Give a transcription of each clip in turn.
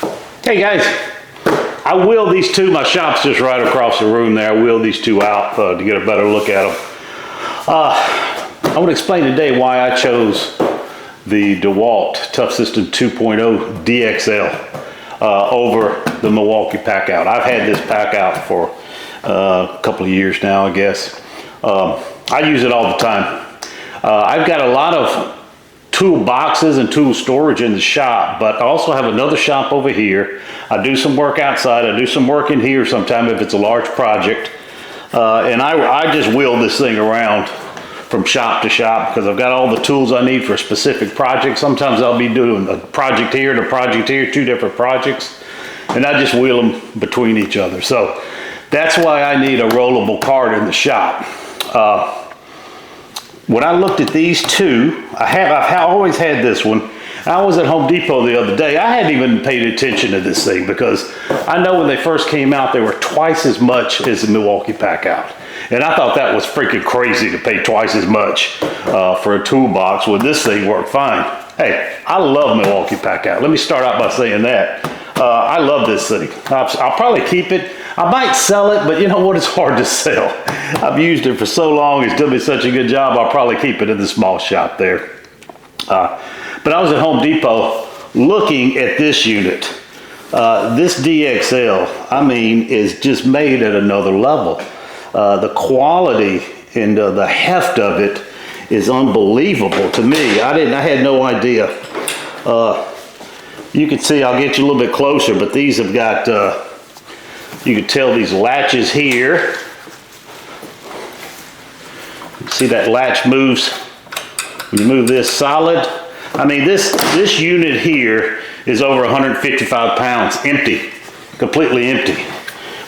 Hey guys, I wheeled these two, my shop's just right across the room there. I wheeled these two out to get a better look at them. I want to explain today why I chose the Dewalt Tough System 2.0 DXL over the Milwaukee Packout. I've had this Packout for a couple of years now, I guess. I use it all the time. I've got a lot of tool boxes and tool storage in the shop, but I also have another shop over here. I do some work outside, I do some work in here sometimes if it's a large project. And I just wheel this thing around from shop to shop because I've got all the tools I need for a specific project. Sometimes I'll be doing a project here and a project here, two different projects, and I just wheel them between each other. So that's why I need a rollable cart in the shop. When I looked at these two, I've always had this one. I was at Home Depot the other day. I hadn't even paid attention to this thing because I know when they first came out, they were twice as much as the Milwaukee Packout. And I thought that was freaking crazy to pay twice as much for a toolbox when this thing worked fine. Hey, I love Milwaukee Packout. Let me start out by saying that. I love this thing. I'll probably keep it. I might sell it, but you know what? It's hard to sell. I've used it for so long. It's done me such a good job. I'll probably keep it in the small shop there. But I was at Home Depot looking at this unit. This DXL, I mean, is just made at another level. The quality and the heft of it is unbelievable to me. I had no idea. You can see, I'll get you a little bit closer, but these have got, you can tell these latches here. See that latch moves when you move this solid. I mean, this unit here is over 155 pounds, empty, completely empty,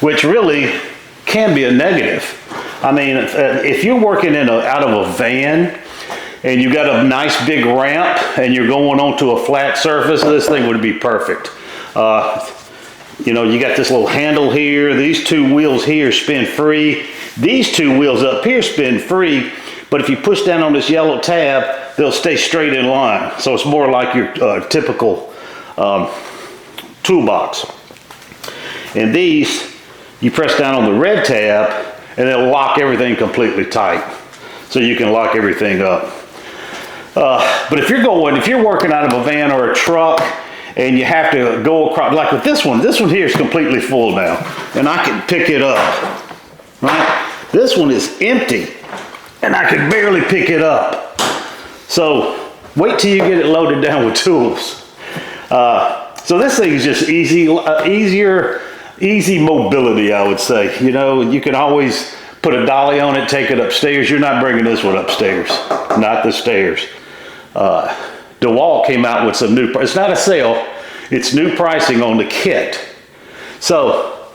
which really can be a negative. I mean, if you're working out of a van and you've got a nice big ramp and you're going onto a flat surface, this thing would be perfect. You know, you got this little handle here. These two wheels here spin free. These two wheels up here spin free, but if you push down on this yellow tab, they'll stay straight in line. So it's more like your typical toolbox. And these, you press down on the red tab and it'll lock everything completely tight. So you can lock everything up. But if you're working out of a van or a truck and you have to go across, like with this one here is completely full now and I can pick it up, right? This one is empty and I can barely pick it up. So wait till you get it loaded down with tools. So this thing is just easy mobility, I would say. You know, you can always put a dolly on it, take it upstairs. You're not bringing this one upstairs, not the stairs. Dewalt came out with some new, it's not a sale, it's new pricing on the kit. So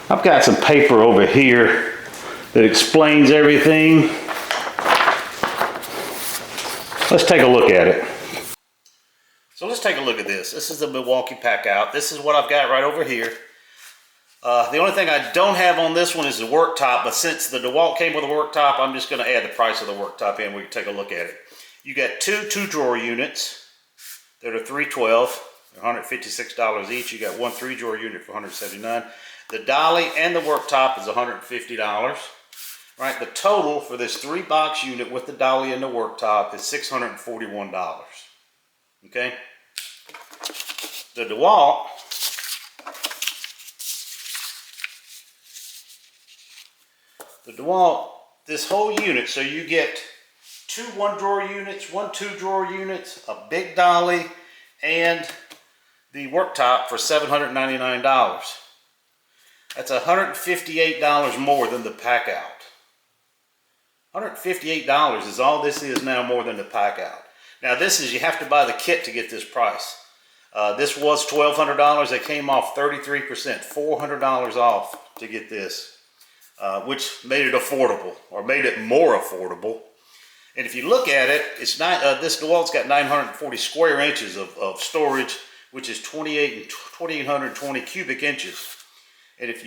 I've got some paper over here that explains everything. Let's take a look at it. So let's take a look at this. This is the Milwaukee Packout. This is what I've got right over here. The only thing I don't have on this one is the worktop, but since the Dewalt came with a worktop, I'm just going to add the price of the worktop in. We can take a look at it. You got two drawer units that are $312, $156 each. You got one 3-drawer unit for $179. The dolly and the worktop is $150. Right, the total for this 3-box unit with the dolly and the worktop is $641. Okay, the Dewalt this whole unit, so you get 2 1-drawer units, 1 2-drawer units, a big dolly, and the worktop for $799. That's $158 more than the Packout. $158 is all this is now, more than the Packout. Now you have to buy the kit to get this price. This was $1,200. They came off 33%, $400 off to get this, which made it affordable, or made it more affordable. And if you look at it, it's not, this Dewalt's got 940 square inches of storage, which is 2,820 cubic inches. And if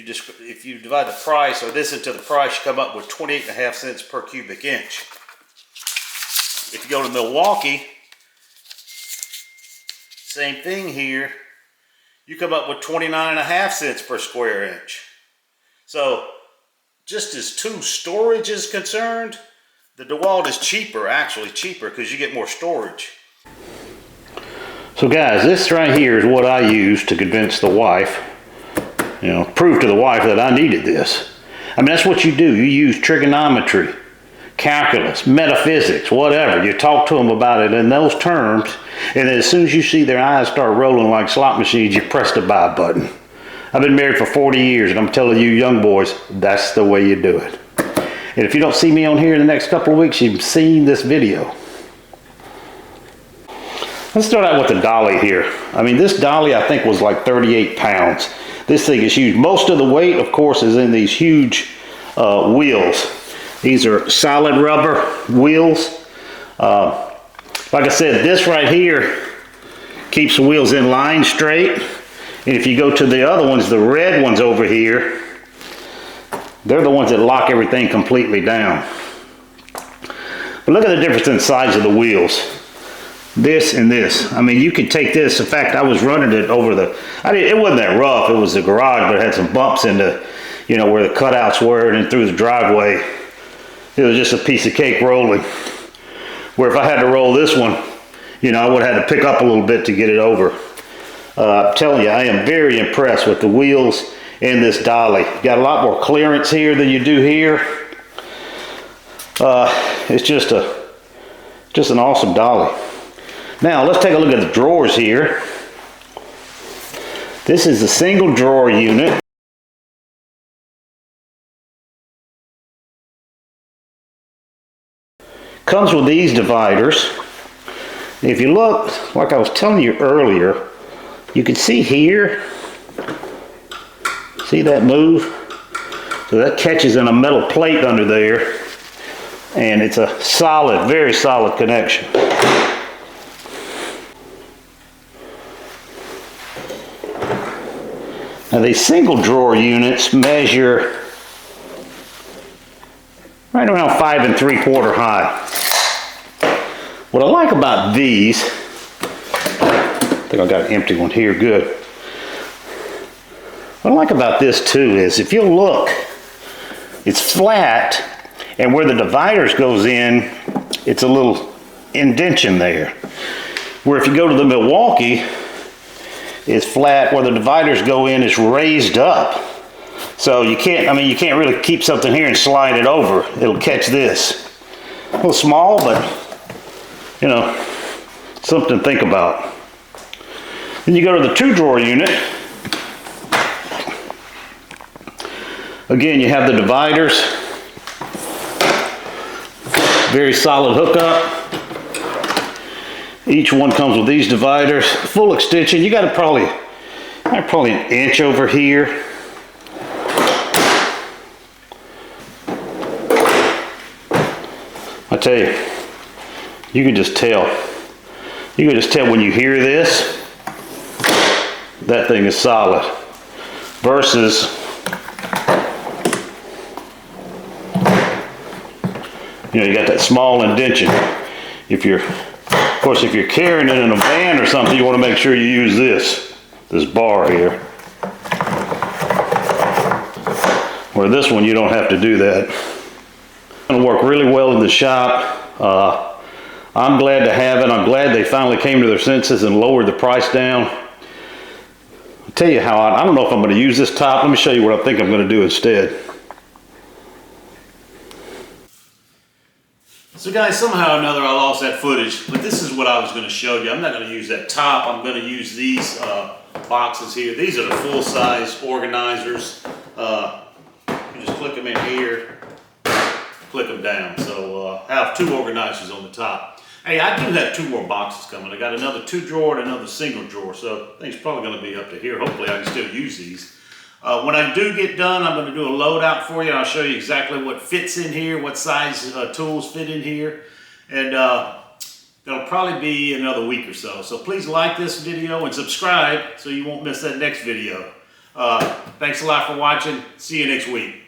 you divide the price, or this into the price, you come up with 28.5 cents per cubic inch. If you go to Milwaukee, Same thing here. You come up with 29.5 cents per square inch. So just as tool storage is concerned, the Dewalt is cheaper, actually cheaper, because you get more storage. So guys, this right here is what I used to convince the wife, prove to the wife that I needed this. I mean, that's what you do. You use trigonometry, calculus, metaphysics, whatever. You talk to them about it in those terms, and then as soon as you see their eyes start rolling like slot machines, you press the buy button. I've been married for 40 years, and I'm telling you young boys, that's the way you do it. And if you don't see me on here in the next couple of weeks, you've seen this video. Let's start out with the dolly here. I mean, this dolly I think was like 38 pounds. This thing is huge. Most of the weight, of course, is in these huge wheels. These are solid rubber wheels. Like I said, this right here keeps the wheels in line straight. And if you go to the other ones, the red ones over here, they're the ones that lock everything completely down. But look at the difference in the size of the wheels. This and this. I mean, you could take this. In fact, I was running it over it wasn't that rough. It was the garage, but it had some bumps in the, where the cutouts were, and then through the driveway. It was just a piece of cake rolling. Where if I had to roll this one, I would have had to pick up a little bit to get it over. I'm telling you, I am very impressed with the wheels in this dolly. Got a lot more clearance here than you do here. It's just an awesome dolly. Now let's take a look at the drawers here. This is a single drawer unit. Comes with these dividers. If you look, like I was telling you earlier, you can see here, see that move? So that catches in a metal plate under there, and it's a solid, very solid connection. Now these single drawer units measure right around 5 3/4 high. What I like about these, I think I got an empty one here, good. What I like about this too is if you look, it's flat, and where the dividers goes in, it's a little indentation there. Where if you go to the Milwaukee, it's flat, where the dividers go in, it's raised up. So you can't really keep something here and slide it over. It'll catch this. A little small, but something to think about. Then you go to the 2-drawer unit. Again, you have the dividers. Very solid hookup. Each one comes with these dividers. Full extension. You got probably an inch over here. I tell you, you can just tell. You can just tell when you hear this, that thing is solid. Versus, you got that small indentation. Of course, if you're carrying it in a van or something, you want to make sure you use this bar here. Where this one, you don't have to do that. It's going to work really well in the shop. I'm glad to have it. I'm glad they finally came to their senses and lowered the price down. I'll tell you how I don't know if I'm going to use this top. Let me show you what I think I'm going to do instead. So guys, somehow or another I lost that footage, but this is what I was going to show you. I'm not going to use that top. I'm going to use these boxes here. These are the full-size organizers. You just click them in here, click them down. So I have 2 organizers on the top. Hey, I do have 2 more boxes coming. I got another 2-drawer and another single drawer, so I think it's probably going to be up to here. Hopefully I can still use these. When I do get done, I'm going to do a loadout for you. I'll show you exactly what fits in here, what size tools fit in here. And that'll probably be another week or so. So please like this video and subscribe so you won't miss that next video. Thanks a lot for watching. See you next week.